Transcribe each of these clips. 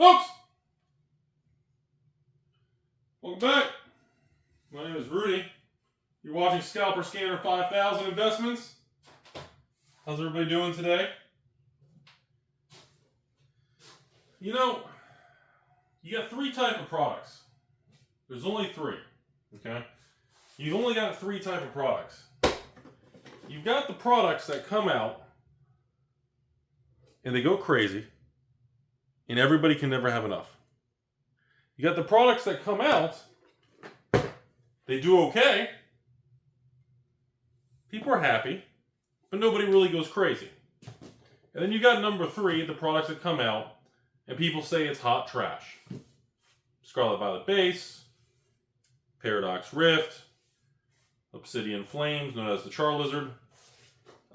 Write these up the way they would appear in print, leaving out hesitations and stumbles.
Folks, welcome back. My name is Rudy. You're watching Scalper Scanner 5000 Investments. How's everybody doing today? You know, you got three types of products. There's only three, okay? You've only got three types of products. You've got the products that come out and they go crazy and everybody can never have enough. You got the products that come out, they do okay, people are happy, but nobody really goes crazy. And then you got number three, the products that come out and people say it's hot trash. Scarlet Violet Base, Paradox Rift, Obsidian Flames, known as the Char Lizard.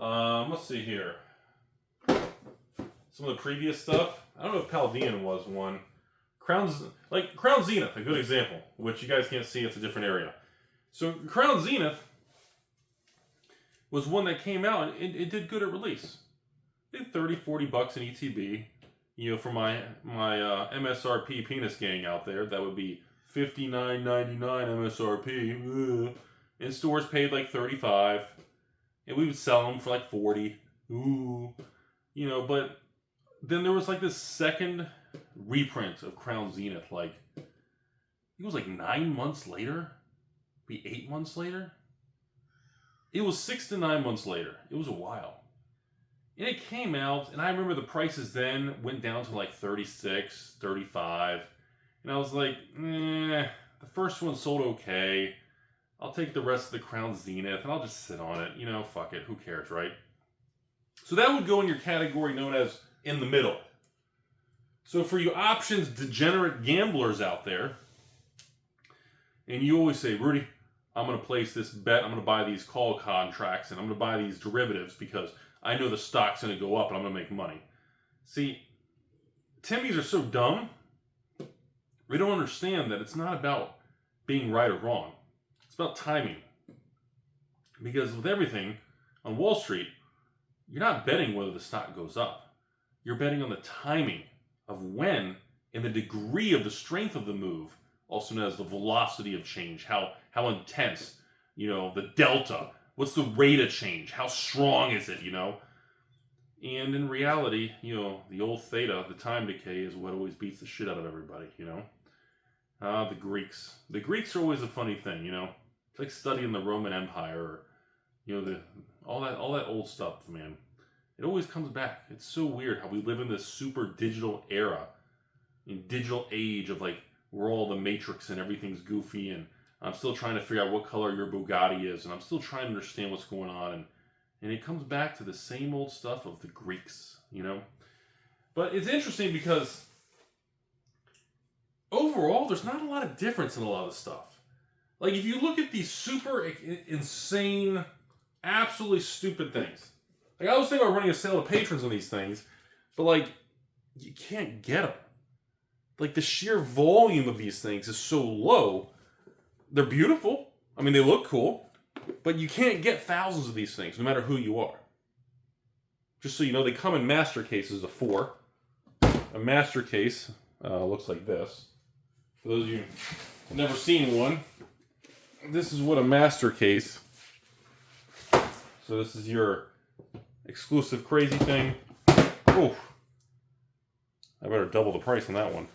Let's see here. Some of the previous stuff. I don't know if Paldean was one. Crown Zenith, a good example, which you guys can't see, it's a different area. So Crown Zenith was one that came out and it did good at release. It did 30, 40 bucks in ETB. You know, for my MSRP penis gang out there, that would be $59.99 MSRP. And stores paid like $35. And we would sell them for like $40. Ooh. You know, but then there was like this second reprint of Crown Zenith, like, it was like 9 months later, maybe 8 months later. It was 6 to 9 months later. It was a while. And it came out, and I remember the prices then went down to like 36, 35. And I was like, the first one sold okay. I'll take the rest of the Crown Zenith, and I'll just sit on it. You know, fuck it. Who cares, right? So that would go in your category known as in the middle. So for you options degenerate gamblers out there, and you always say, Rudy, I'm going to place this bet, I'm going to buy these call contracts, and I'm going to buy these derivatives because I know the stock's going to go up and I'm going to make money. See, Timmies are so dumb, they don't understand that it's not about being right or wrong. It's about timing. Because with everything on Wall Street, you're not betting whether the stock goes up. You're betting on the timing of when and the degree of the strength of the move, also known as the velocity of change, how intense, you know, the delta, what's the rate of change, how strong is it, you know? And in reality, you know, the old theta, the time decay, is what always beats the shit out of everybody, you know? The Greeks. The Greeks are always a funny thing, you know? It's like studying the Roman Empire, or, you know, all that old stuff, man. It always comes back. It's so weird how we live in this super digital era, in digital age of like, we're all the Matrix and everything's goofy, and I'm still trying to figure out what color your Bugatti is, and I'm still trying to understand what's going on, and it comes back to the same old stuff of the Greeks, you know? But it's interesting because overall, there's not a lot of difference in a lot of stuff. Like, if you look at these super insane, absolutely stupid things, like, I was thinking about running a sale to patrons on these things, but, like, you can't get them. Like, the sheer volume of these things is so low. They're beautiful. I mean, they look cool. But you can't get thousands of these things, no matter who you are. Just so you know, they come in master cases of 4. A master case looks like this. For those of you who've never seen one, this is what a master case. So this is your exclusive crazy thing. Oh, I better double the price on that one.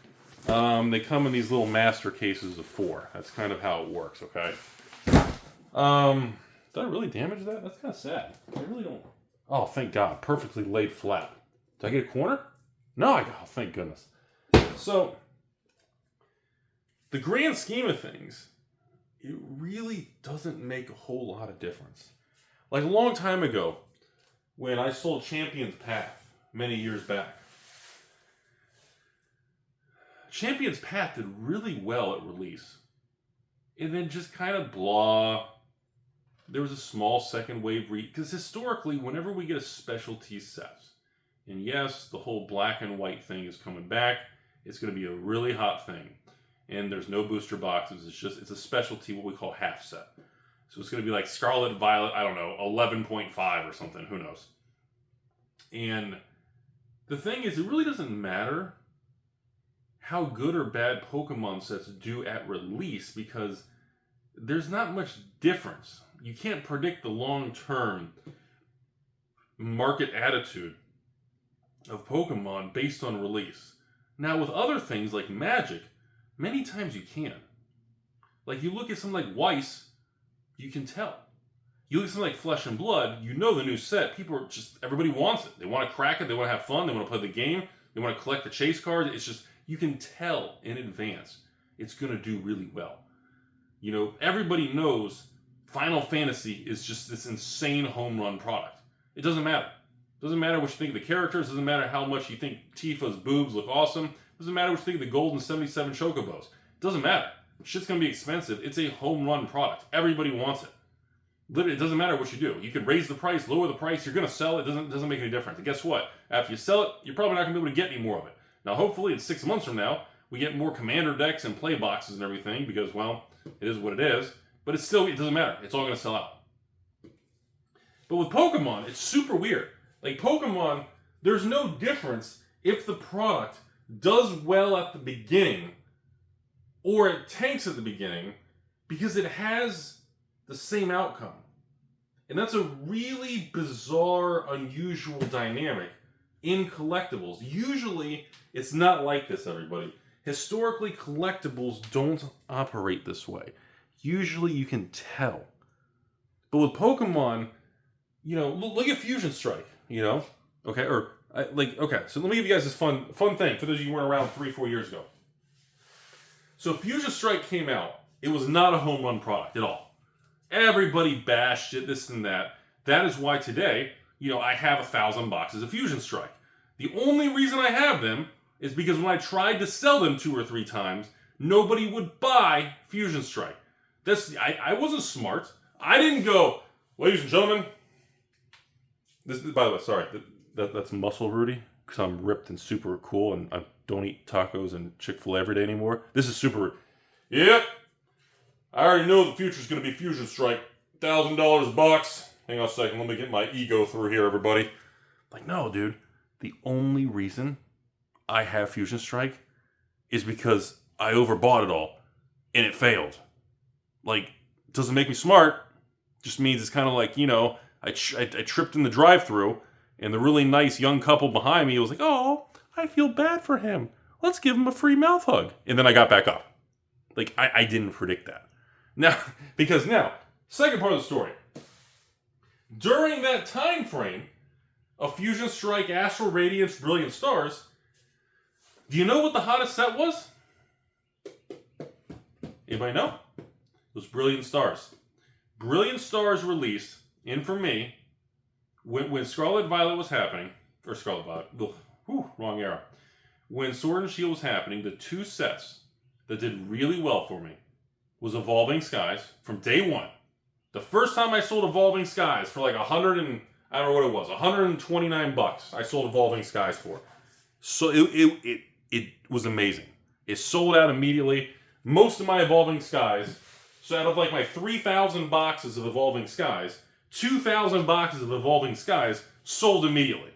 They come in these little master cases of 4. That's kind of how it works, okay? Did I really damage that? That's kind of sad. I really don't. Oh, thank God. Perfectly laid flat. Did I get a corner? No, I got. Oh, thank goodness. So, the grand scheme of things, it really doesn't make a whole lot of difference. Like a long time ago, when I sold Champion's Path many years back, Champion's Path did really well at release. And then just kind of blah. There was a small second wave because historically, whenever we get a specialty set, and yes, the whole black and white thing is coming back, it's going to be a really hot thing. And there's no booster boxes. It's a specialty, what we call half set. So it's going to be like Scarlet Violet, I don't know, 11.5 or something, who knows. And the thing is, it really doesn't matter how good or bad Pokemon sets do at release, because there's not much difference. You can't predict the long-term market attitude of Pokemon based on release. Now, with other things like Magic, many times you can. Like, you look at something like Weiss, you can tell. You look at something like Flesh and Blood, you know the new set, everybody wants it. They want to crack it, they want to have fun, they want to play the game, they want to collect the chase cards. It's just, you can tell in advance it's going to do really well. You know, everybody knows Final Fantasy is just this insane home run product. It doesn't matter. It doesn't matter what you think of the characters. It doesn't matter how much you think Tifa's boobs look awesome. It doesn't matter what you think of the Golden 77 Chocobos. It doesn't matter. Shit's going to be expensive. It's a home run product. Everybody wants it. Literally, it doesn't matter what you do. You can raise the price, lower the price. You're going to sell it. It doesn't make any difference. And guess what? After you sell it, you're probably not going to be able to get any more of it. Now, hopefully, in 6 months from now, we get more commander decks and play boxes and everything because, well, it is what it is. But it doesn't matter. It's all going to sell out. But with Pokemon, it's super weird. Like, Pokemon, there's no difference if the product does well at the beginning or it tanks at the beginning, because it has the same outcome. And that's a really bizarre, unusual dynamic in collectibles. Usually, it's not like this, everybody. Historically, collectibles don't operate this way. Usually, you can tell. But with Pokemon, you know, look at Fusion Strike, you know? Okay, so let me give you guys this fun thing for those of you who weren't around 3-4 years ago. So Fusion Strike came out. It was not a home run product at all. Everybody bashed it, this and that. That is why today, you know, I have 1,000 boxes of Fusion Strike. The only reason I have them is because when I tried to sell them 2 or 3 times, nobody would buy Fusion Strike. I wasn't smart. I didn't go, ladies and gentlemen, by the way, sorry, that's muscle Rudy, because I'm ripped and super cool and I don't eat tacos and Chick-fil-A every day anymore. This is super, yep, I already know the future's going to be Fusion Strike. $1,000 a box. Hang on a second, let me get my ego through here, everybody. Like, no, dude, the only reason I have Fusion Strike is because I overbought it all and it failed. Like, it doesn't make me smart. Just means it's kind of like, you know, I tripped in the drive-thru and the really nice young couple behind me was like, oh, I feel bad for him. Let's give him a free mouth hug. And then I got back up. Like, I didn't predict that. Now, second part of the story. During that time frame of Fusion Strike, Astral Radiance, Brilliant Stars, do you know what the hottest set was? Anybody know? It was Brilliant Stars. Brilliant Stars released, and for me, when Scarlet Violet was happening, or Scarlet Violet, wrong era. When Sword and Shield was happening, the 2 sets that did really well for me was Evolving Skies from day one. The first time I sold Evolving Skies for like $129 I sold Evolving Skies for. So it was amazing. It sold out immediately. Most of my Evolving Skies, so out of like my 3,000 boxes of Evolving Skies, 2,000 boxes of Evolving Skies sold immediately.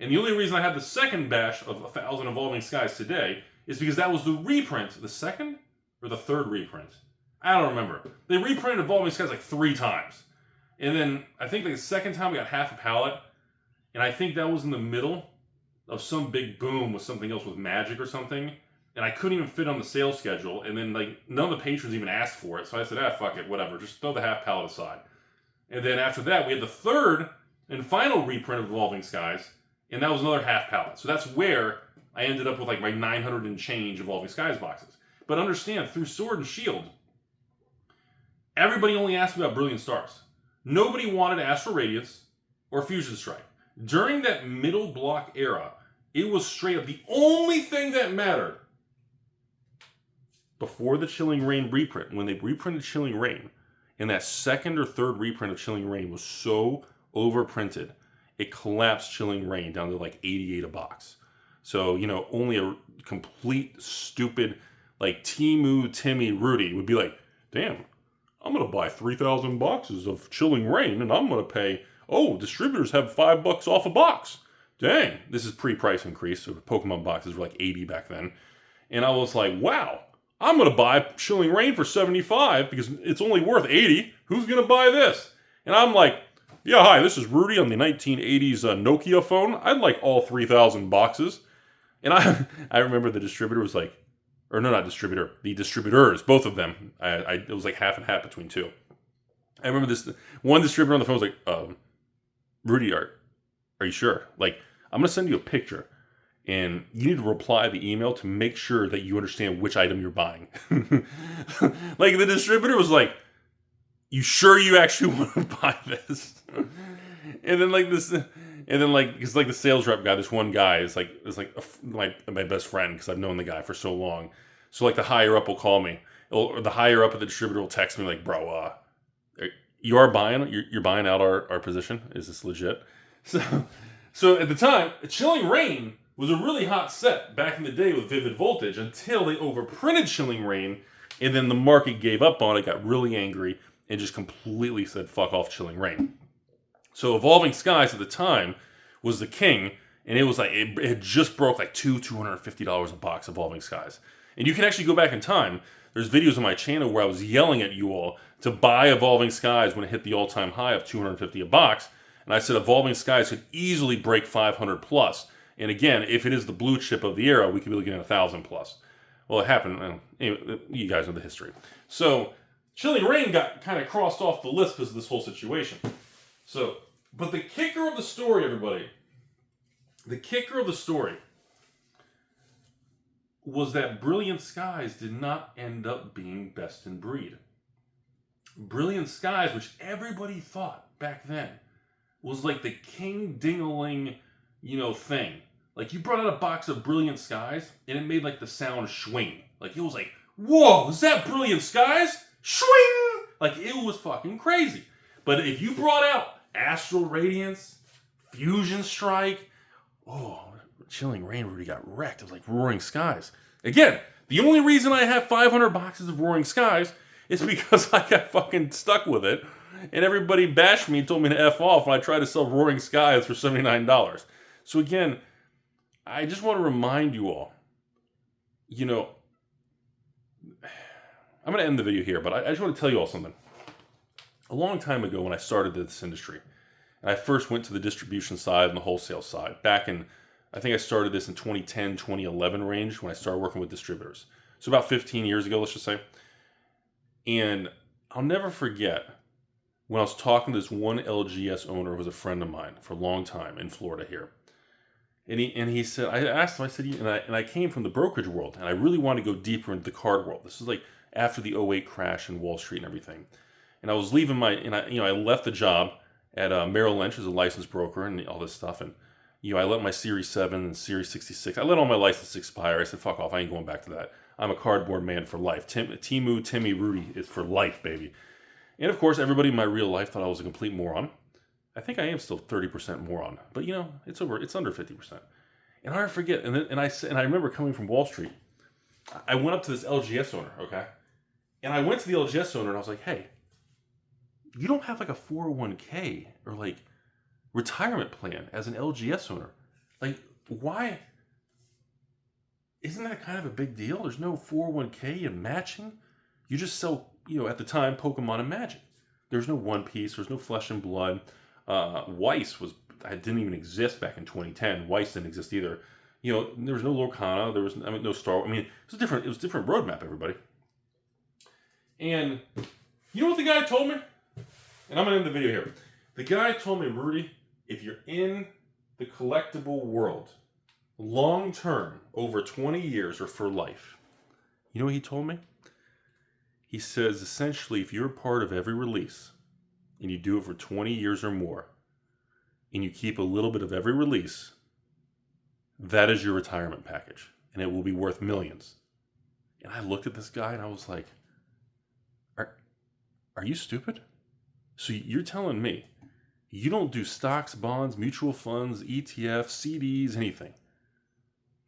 And the only reason I had the second batch of 1,000 Evolving Skies today is because that was the reprint, the second or the third reprint. I don't remember. They reprinted Evolving Skies like 3 times. And then I think like the second time we got half a pallet. And I think that was in the middle of some big boom with something else with Magic or something. And I couldn't even fit on the sales schedule. And then like none of the patrons even asked for it. So I said, fuck it, whatever. Just throw the half pallet aside. And then after that, we had the third and final reprint of Evolving Skies. And that was another half pallet. So that's where I ended up with like my 900 and change Evolving Skies boxes. But understand, through Sword and Shield, everybody only asked me about Brilliant Stars. Nobody wanted Astral Radiance or Fusion Strike. During that middle block era, it was straight up the only thing that mattered. Before the Chilling Reign reprint, when they reprinted Chilling Reign, and that second or third reprint of Chilling Reign was so overprinted, it collapsed Chilling Reign down to like 88 a box. So, you know, only a complete stupid, like Timu Timmy Rudy would be like, damn, I'm going to buy 3,000 boxes of Chilling Reign and I'm going to pay, distributors have $5 off a box. Dang, this is pre-price increase, so Pokemon boxes were like 80 back then. And I was like, wow, I'm going to buy Chilling Reign for 75 because it's only worth 80. Who's going to buy this? And I'm like, yeah, hi, this is Rudy on the 1980s Nokia phone. I'd like all 3,000 boxes. And I remember the distributor was like, or no, not distributor, the distributors, both of them. It was like half and half between two. I remember this one distributor on the phone was like, Rudy, are you sure? Like, I'm going to send you a picture. And you need to reply the email to make sure that you understand which item you're buying. Like, the distributor was like, you sure you actually want to buy this? And then because the sales rep guy, this one guy is like my best friend because I've known the guy for so long. So like the higher up will call me, or the higher up of the distributor will text me like, bro, you're buying out our position? Is this legit? So at the time, Chilling Reign was a really hot set back in the day with Vivid Voltage until they overprinted Chilling Reign, and then the market gave up on it, got really angry, and just completely said, fuck off Chilling Reign. So Evolving Skies at the time was the king, and it was like, it had just broke like $250 a box, Evolving Skies. And you can actually go back in time. There's videos on my channel where I was yelling at you all to buy Evolving Skies when it hit the all-time high of $250 a box. And I said Evolving Skies could easily break 500 plus. And again, if it is the blue chip of the era, we could be looking at 1,000 plus. Well, it happened. Anyway, you guys know the history. So Chilling Reign got kind of crossed off the list because of this whole situation. So, but the kicker of the story, everybody, the kicker of the story was that Brilliant Skies did not end up being best in breed. Brilliant Skies, which everybody thought back then was like the king ding-a-ling, thing. Like, you brought out a box of Brilliant Skies, and it made, like, the sound swing. Like, it was like, whoa, is that Brilliant Skies? Swing! Like, it was fucking crazy. But if you brought out Astral Radiance, Fusion Strike, Chilling Reign Rudy got wrecked. It was like Roaring Skies. Again, the only reason I have 500 boxes of Roaring Skies is because I got fucking stuck with it, and everybody bashed me and told me to F off when I tried to sell Roaring Skies for $79. So again, I just want to remind you all, I'm going to end the video here, but I just want to tell you all something. A long time ago when I started this industry, and I first went to the distribution side and the wholesale side, back in, I think I started this in 2010, 2011 range when I started working with distributors. So about 15 years ago, let's just say. And I'll never forget when I was talking to this one LGS owner who was a friend of mine for a long time in Florida here. And he said, I asked him, I said, and I came from the brokerage world, and I really want to go deeper into the card world. This is like after the '08 crash in Wall Street and everything. And I was leaving I left the job at Merrill Lynch as a licensed broker and all this stuff. And, I let my Series 7 and Series 66, I let all my licenses expire. I said, fuck off, I ain't going back to that. I'm a cardboard man for life. Timmy, Rudy is for life, baby. And of course, everybody in my real life thought I was a complete moron. I think I am still 30% moron, but it's under 50%. And I forget, and I remember coming from Wall Street. I went up to this LGS owner, okay? And I went to the LGS owner and I was like, hey, you don't have like a 401k or like retirement plan as an LGS owner. Like, why? Isn't that kind of a big deal? There's no 401k and matching. You just sell, at the time, Pokemon and Magic. There's no One Piece. There's no Flesh and Blood. Weiss didn't even exist back in 2010. Weiss didn't exist either. There was no Lorcana. There was, no Star. It was a different roadmap, everybody. And you know what the guy told me? And I'm going to end the video here. The guy told me, Rudy, if you're in the collectible world, long term, over 20 years or for life, you know what he told me? He says, essentially, if you're a part of every release, and you do it for 20 years or more, and you keep a little bit of every release, that is your retirement package, and it will be worth millions. And I looked at this guy, and I was like, are you stupid? So you're telling me you don't do stocks, bonds, mutual funds, ETFs, CDs, anything.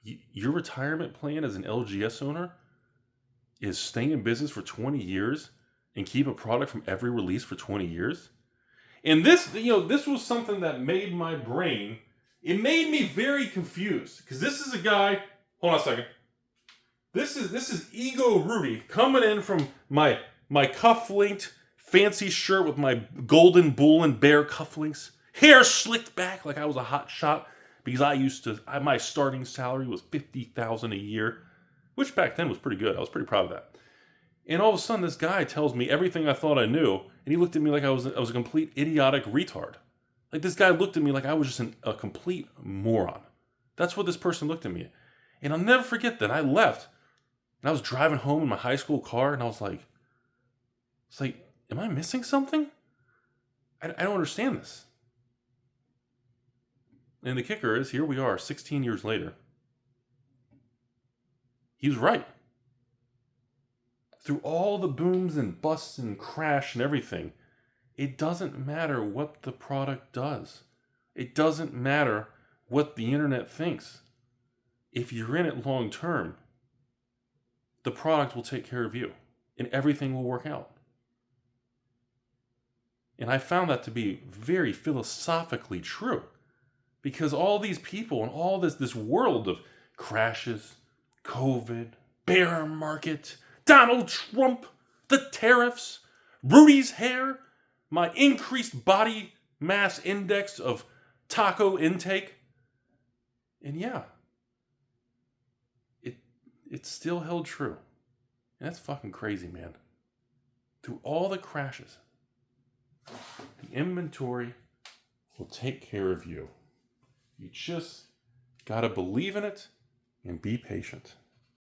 Your retirement plan as an LGS owner is stay in business for 20 years and keep a product from every release for 20 years? And this was something that made my brain, it made me very confused. Because this is a guy, hold on a second. This is ego Rudy coming in from my cuff-linked fancy shirt with my golden bull and bear cufflinks, hair slicked back like I was a hot shot because my starting salary was $50,000 a year, which back then was pretty good. I was pretty proud of that. And all of a sudden, this guy tells me everything I thought I knew, and he looked at me like I was a complete idiotic retard. Like, this guy looked at me like I was just a complete moron. That's what this person looked at me. And I'll never forget that. I left, and I was driving home in my high school car, and I was like, am I missing something? I don't understand this. And the kicker is, here we are, 16 years later. He was right. Through all the booms and busts and crash and everything, it doesn't matter what the product does. It doesn't matter what the internet thinks. If you're in it long term, the product will take care of you and everything will work out. And I found that to be very philosophically true, because all these people and all this world of crashes, COVID, bear market, Donald Trump, the tariffs, Rudy's hair, my increased body mass index of taco intake. And yeah, it still held true. And that's fucking crazy, man. Through all the crashes, the inventory will take care of you. You just gotta believe in it and be patient.